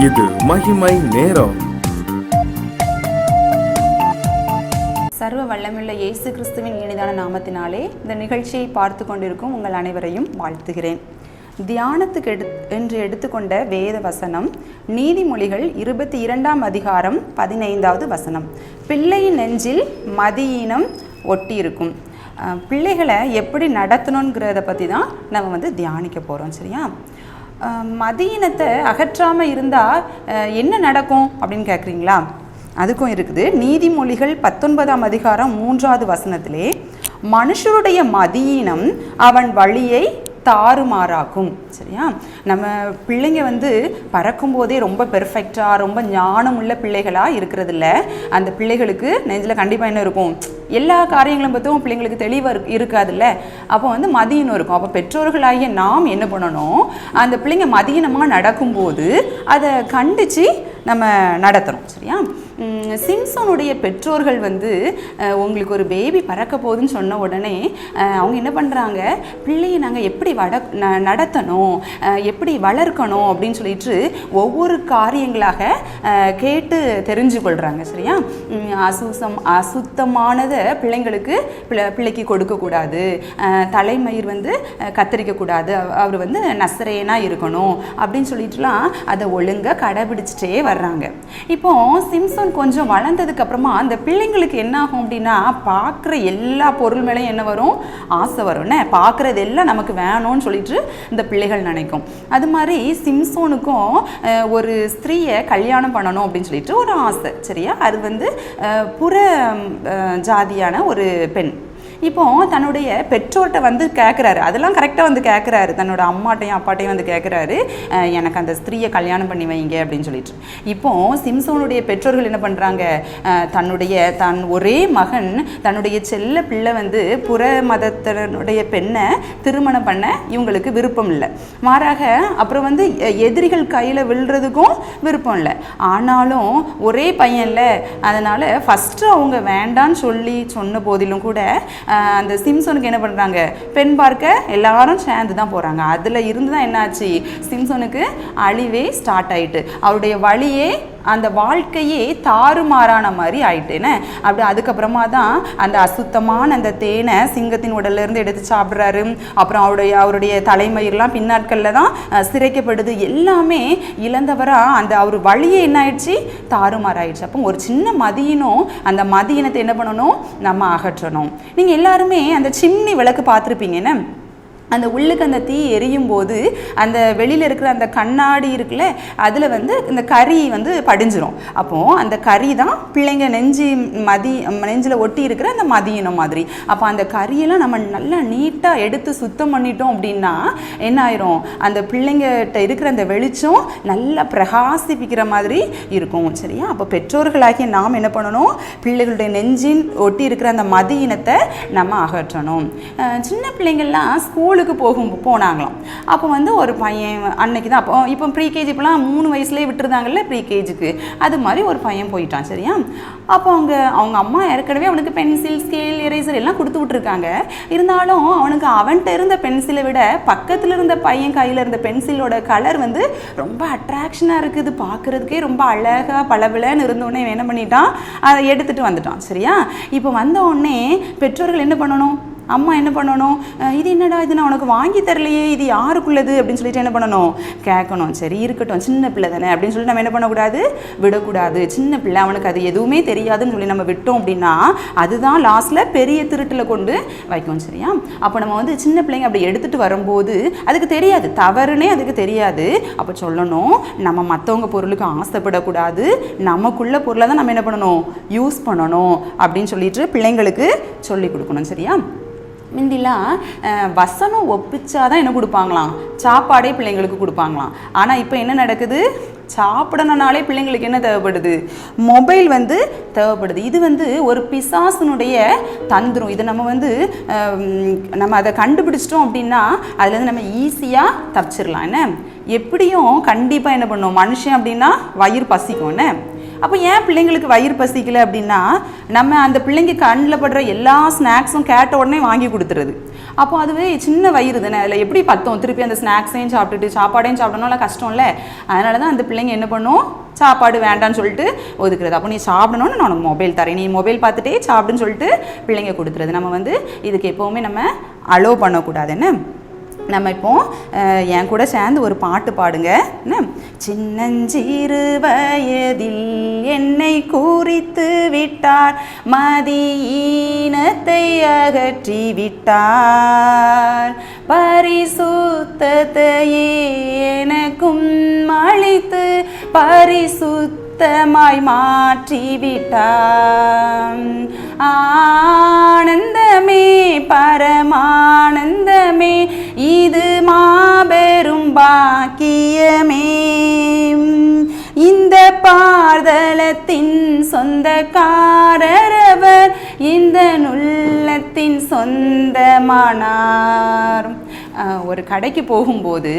இது மகிமை நேரம். சர்வ வல்லமையுள்ள இயேசு கிறிஸ்துவின் இனிதான நாமத்தினாலே இந்த நிகழ்ச்சியை பார்த்து கொண்டிருக்கும் உங்கள் அனைவரையும் வாழ்த்துகிறேன். தியானத்துக்கு என்று எடுத்துக்கொண்ட வேத வசனம் நீதிமொழிகள் 22ஆம் அதிகாரம் 15வது வசனம். பிள்ளையின் நெஞ்சில் மதியீனம் ஒட்டி இருக்கும். பிள்ளைகளை எப்படி நடத்தணுங்கிறத பற்றி தான் நம்ம தியானிக்க போகிறோம். சரியா? மதியினத்தை அகற்றாமல் இருந்தால் என்ன நடக்கும் அப்படின்னு கேட்குறீங்களா? அதுக்கும் இருக்குது. நீதிமொழிகள் 19ஆம் அதிகாரம் 3வது வசனத்திலே, மனுஷருடைய மதியினம் அவன் வழியை தாறுமாறாக்கும். சரியா? நம்ம பிள்ளைங்க பறக்கும் போதே ரொம்ப பெர்ஃபெக்டாக ரொம்ப ஞானம் உள்ள பிள்ளைகளாக இருக்கிறது இல்லை. அந்த பிள்ளைகளுக்கு நெஞ்சில் கண்டிப்பாக என்ன இருக்கும்? எல்லா காரியங்களும் பற்றும் பிள்ளைங்களுக்கு தெளிவாக இருக்காதுல்ல. அப்போ மதியினம் இருக்கும். அப்போ பெற்றோர்களாகிய நாம் என்ன பண்ணணும்? அந்த பிள்ளைங்க மதியினமாக நடக்கும்போது அதை கண்டித்து நம்ம நடத்தணும். சரியா? சிம்சோனுடைய பெற்றோர்கள் உங்களுக்கு ஒரு பேபி பறக்க போகுதுன்னு சொன்ன உடனே அவங்க என்ன பண்ணுறாங்க? பிள்ளையை நாங்கள் எப்படி நடத்தணும், எப்படி வளர்க்கணும் அப்படின்னு சொல்லிட்டு ஒவ்வொரு காரியங்களாக கேட்டு தெரிஞ்சு கொள்கிறாங்க. சரியா? அசுத்தமானதை பிள்ளைக்கு கொடுக்கக்கூடாது, தலைமயிர் கத்தரிக்கக்கூடாது, அவர் நசரேனாக இருக்கணும் அப்படின்னு சொல்லிட்டுலாம் அதை ஒழுங்காக கடைபிடிச்சிட்டே வர்றாங்க. இப்போ சிம்சோன் கொஞ்சம் வளர்ந்ததுக்கு அப்புறமா அந்த பிள்ளைங்களுக்கு என்ன ஆகும் அப்படின்னா, பார்க்குற எல்லா பொருள் மேலேயும் என்ன வரும்? ஆசை வரும். பார்க்குறது எல்லாம் நமக்கு வேணும்னு சொல்லிட்டு இந்த பிள்ளைகள் நினைக்கும். அது மாதிரி சிம்சோனுக்கும் ஒரு ஸ்திரீயை கல்யாணம் பண்ணணும் அப்படின்னு சொல்லிட்டு ஒரு ஆசை. சரியா? அது புற ஜாதியான ஒரு பெண். இப்போ தன்னுடைய பெற்றோர்கிட்ட கேட்குறாரு. அதெல்லாம் கரெக்டாக கேட்குறாரு. தன்னோட அம்மாட்டையும் அப்பாட்டையும் கேட்குறாரு, எனக்கு அந்த ஸ்திரீயை கல்யாணம் பண்ணி வைங்க அப்படின்னு சொல்லிட்டு. இப்போ சிம்சோனுடைய பெற்றோர்கள் என்ன பண்ணுறாங்க? தன் ஒரே மகன், தன்னுடைய செல்ல பிள்ளை புற மதத்தினுடைய பெண்ணை திருமணம் பண்ண இவங்களுக்கு விருப்பம் இல்லை. மாறாக அப்புறம் எதிரிகள் கையில் விழுறதுக்கும் விருப்பம் இல்லை. ஆனாலும் ஒரே பையன்ல, அதனால் ஃபஸ்ட்டு அவங்க வேண்டான்னு சொன்ன போதிலும் கூட அந்த சிம்சோனுக்கு என்ன பண்ணுறாங்க? பெண் பார்க்க எல்லாரும் சேர்ந்து தான் போகிறாங்க. அதில் இருந்து தான் என்னாச்சு? சிம்சோனுக்கு அழிவே ஸ்டார்ட் ஆயிட்டு, அவருடைய வழியே அந்த வாழ்க்கையே தாறுமாறான மாதிரி ஆயிட்டுன்னு. அப்படி அதுக்கப்புறமா தான் அந்த அசுத்தமான அந்த தேனை சிங்கத்தின் உடல்ல இருந்து எடுத்து சாப்பிட்றாரு. அப்புறம் அவருடைய தலைமயிரெலாம் பின்னாட்களில் தான் சிரைக்கப்படுது. எல்லாமே இழந்தவராக அந்த அவர் வழியே என்ன ஆயிடுச்சு? தாறுமாறாயிடுச்சு. அப்போ ஒரு சின்ன மதியினம், அந்த மதியினத்தை என்ன பண்ணணும்? நம்ம அகற்றணும். நீங்கள் எல்லாருமே அந்த சிம்னி விளக்கு பார்த்துருப்பீங்கன்னு. அந்த உள்ளுக்கு அந்த தீ எரியும் போது அந்த வெளியில் இருக்கிற அந்த கண்ணாடி இருக்குல்ல, அதில் இந்த கறி படிஞ்சிரும். அப்போது அந்த கறி தான் பிள்ளைங்க நெஞ்சில் ஒட்டி இருக்கிற அந்த மதியினம் மாதிரி. அப்போ அந்த கறியெல்லாம் நம்ம நல்லா நீட்டாக எடுத்து சுத்தம் பண்ணிட்டோம் அப்படின்னா என்ன ஆயிரும்? அந்த பிள்ளைங்கிட்ட இருக்கிற அந்த வெளிச்சம் நல்லா பிரகாசிப்பிக்கிற மாதிரி இருக்கும். சரியா? அப்போ பெற்றோர்களாகிய நாம் என்ன பண்ணணும்? பிள்ளைகளுடைய நெஞ்சின் ஒட்டி இருக்கிற அந்த மதியினத்தை நம்ம அகற்றணும். சின்ன பிள்ளைங்கள்லாம் ஸ்கூலுக்கு போனாங்களாம். அப்போ ஒரு பையன் அன்னைக்கு தான், இப்போ ப்ரீகேஜி இப்போலாம் 3 வயசுலேயே விட்டுருந்தாங்கல்ல ப்ரீகேஜிக்கு, அது மாதிரி ஒரு பையன் போயிட்டான். சரியா? அப்போ அவங்க அம்மா ஏற்கனவே அவனுக்கு பென்சில், ஸ்கேல், எரேசர் எல்லாம் கொடுத்து விட்டுருக்காங்க. இருந்தாலும் அவன்கிட்ட இருந்த பென்சிலை விட பக்கத்தில் இருந்த பையன் கையில் இருந்த பென்சிலோட கலர் ரொம்ப அட்ராக்ஷனாக இருக்குது, பார்க்குறதுக்கே ரொம்ப அழகாக பளபளன்னு இருந்தோடனே என்ன பண்ணிட்டான்? அதை எடுத்துகிட்டு வந்துட்டான். சரியா? இப்போ வந்த உடனே பெற்றோர்கள் என்ன பண்ணணும்? அம்மா என்ன பண்ணணும்? இது என்னடா, இது நான் உனக்கு வாங்கி தரலையே, இது யாருக்குள்ளது அப்படின்னு சொல்லிட்டு என்ன பண்ணணும்? கேட்கணும். சரி இருக்கட்டும், சின்ன பிள்ளை தானே அப்படின்னு சொல்லிட்டு நம்ம என்ன பண்ணக்கூடாது? விடக்கூடாது. சின்ன பிள்ளை, அவனுக்கு அது எதுவுமே தெரியாதுன்னு சொல்லி நம்ம விட்டோம் அப்படின்னா அதுதான் லாஸ்ட்டில் பெரிய திருட்டில் கொண்டு வைக்கும். சரியா? அப்போ நம்ம சின்ன பிள்ளைங்க அப்படி எடுத்துகிட்டு வரும்போது அதுக்கு தெரியாது, தவறுனே அதுக்கு தெரியாது. அப்போ சொல்லணும், நம்ம மற்றவங்க பொருளுக்கு ஆசைப்படக்கூடாது, நமக்குள்ள பொருளை தான் நம்ம என்ன பண்ணணும்? யூஸ் பண்ணணும் அப்படின்னு சொல்லிட்டு பிள்ளைங்களுக்கு சொல்லி கொடுக்கணும். சரியா? முந்திலாம் வசனம் ஒப்பிச்சாதான் என்ன கொடுப்பாங்களாம்? சாப்பாடே பிள்ளைங்களுக்கு கொடுப்பாங்களாம். ஆனால் இப்போ என்ன நடக்குது? சாப்பிடணுனாலே பிள்ளைங்களுக்கு என்ன தேவைப்படுது? மொபைல் தேவைப்படுது. இது ஒரு பிசாசுனுடைய தந்திரம். இதை நம்ம அதை கண்டுபிடிச்சிட்டோம் அப்படின்னா அதுலேருந்து நம்ம ஈஸியாக தப்பிச்சிடலாம். என்ன எப்படியும் கண்டிப்பாக என்ன பண்ணும்? மனுஷன் அப்படின்னா வயிறு பசிக்கும். என்ன அப்போ ஏன் பிள்ளைங்களுக்கு வயிறு பசிக்கலை அப்படின்னா, நம்ம அந்த பிள்ளைங்க கண்ணில் படுற எல்லா ஸ்நாக்ஸும் கேட்ட உடனே வாங்கி கொடுத்துருது. அப்போ அதுவே சின்ன வயிறு தானே, அதில் எப்படி பத்தோம்? திருப்பி அந்த ஸ்நாக்ஸையும் சாப்பிட்டுட்டு சாப்பாடையும் சாப்பிடணும்லாம் கஷ்டம்ல. அதனால தான் அந்த பிள்ளைங்க என்ன பண்ணும், சாப்பாடு வேண்டான்னு சொல்லிட்டு ஒதுக்குறது. அப்போ நீ சாப்பிடணும்னு நான் உனக்கு மொபைல் தரேன், நீ மொபைல் பார்த்துட்டே சாப்பிடுன்னு சொல்லிட்டு பிள்ளைங்க கொடுத்துறது. நம்ம வந்து இதுக்கு எப்போவுமே நம்ம அலோவ் பண்ணக்கூடாது. என்ன, நம்ம இப்போ என் கூட சேர்ந்து ஒரு பாட்டு பாடுங்க. என்ன, சின்னஞ்சிறு வயதில் என்னை குறித்து விட்டார், மதியீனத்தை அகற்றி விட்டார், பரிசுத்தத்தையே எனக்கும் அளித்து பரிசுத்தமாய் மாற்றிவிட்டார். ஆனந்தமே பரமானந்தமே, இது மாபெரும் பாக்கியமே, இந்த பார்தலத்தின் சொந்தக்காரரவர், இந்த நுள்ளத்தின் சொந்தமானார். ஒரு கடைக்கு போகும்போது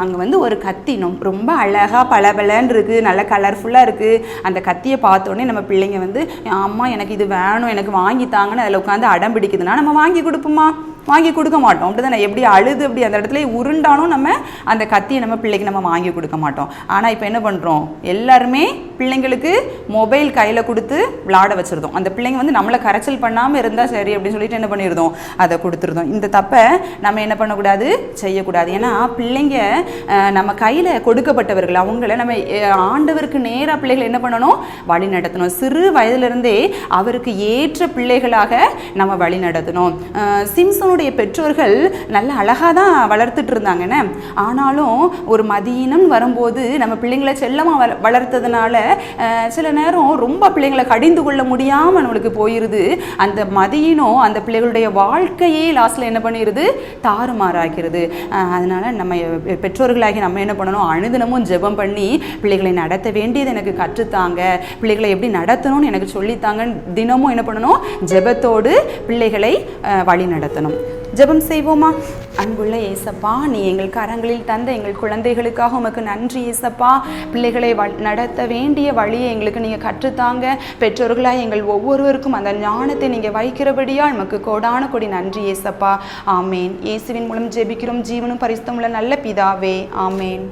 அங்கே வந்து ஒரு கத்தி ரொம்ப அழகாக பளபளன்னு இருக்குது, நல்ல கலர்ஃபுல்லாக இருக்குது. அந்த கத்தியை பார்த்தோன்னே நம்ம பிள்ளைங்க வந்து, அம்மா எனக்கு இது வேணும், எனக்கு வாங்கி தாங்கன்னு அதில் உட்காந்து அடம் பிடிக்குதுன்னா நம்ம வாங்கி கொடுப்போமா? வாங்கி கொடுக்க மாட்டோம். அப்படி தானே, எப்படி அழுது அப்படி அந்த இடத்துல உருண்டாலும் நம்ம அந்த கத்தியை நம்ம பிள்ளைக்கு நம்ம வாங்கி கொடுக்க மாட்டோம். ஆனால் இப்போ என்ன பண்ணுறோம், எல்லாருமே பிள்ளைங்களுக்கு மொபைல் கையில் கொடுத்து விளாட வச்சுருந்தோம். அந்த பிள்ளைங்க வந்து நம்மளை கரைச்சல் பண்ணாமல் இருந்தால் சரி அப்படின்னு சொல்லிட்டு என்ன பண்ணியிருந்தோம், அதை கொடுத்துருந்தோம். இந்த தப்பை நம்ம என்ன பண்ணக்கூடாது, செய்யக்கூடாது. ஏன்னா பிள்ளைங்க நம்ம கையில் கொடுக்கப்பட்டவர்கள், அவங்கள நம்ம ஆண்டவருக்கு நேராக பிள்ளைகளை என்ன பண்ணணும், வழி நடத்தணும். சிறு வயதிலிருந்தே அவருக்கு ஏற்ற பிள்ளைகளாக நம்ம வழி நடத்தணும். சிம்சனுடைய பெற்றோர்கள் நல்ல அழகாக தான் வளர்த்துட்டு இருந்தாங்கன்னு, ஆனாலும் ஒரு மதியினம் வரும்போது நம்ம பிள்ளைங்களை செல்லமாக வளர்த்ததுனால சில நேரம் ரொம்ப பிள்ளைங்களை கடிந்து கொள்ள முடியாமல் நம்மளுக்கு போயிடுது. அந்த மதியினம் அந்த பிள்ளைகளுடைய வாழ்க்கையே லாஸ்ட்டில் என்ன பண்ணிடுது, தாறுமாறாகிறது. அதனால் நம்ம பெற்றோர்களாகி நம்ம என்ன பண்ணணும், அனுதினமும் ஜெபம் பண்ணி பிள்ளைகளை நடத்த வேண்டியது எனக்கு கற்றுத்தாங்க, பிள்ளைகளை எப்படி நடத்தணும்னு எனக்கு சொல்லித்தாங்கன்னு தினமும் என்ன பண்ணணும், ஜெபத்தோடு பிள்ளைகளை வழி நடத்தணும். ஜெபம் செய்வோமா? அன்புள்ள ஏசப்பா, நீ எங்கள் கரங்களில் தந்த எங்கள் குழந்தைகளுக்காக உமக்கு நன்றி ஏசப்பா. பிள்ளைகளை நடத்த வேண்டிய வழியை எங்களுக்கு நீங்கள் கற்றுத்தாங்க. பெற்றோர்களாக எங்கள் ஒவ்வொருவருக்கும் அந்த ஞானத்தை நீங்கள் வைக்கிறபடியால் உமக்கு கோடான கொடி நன்றி ஏசப்பா. ஆமேன். இயேசுவின் மூலம் ஜெபிக்கிறோம் ஜீவனும் பரிசுத்தமுள்ள நல்ல பிதாவே. ஆமேன்.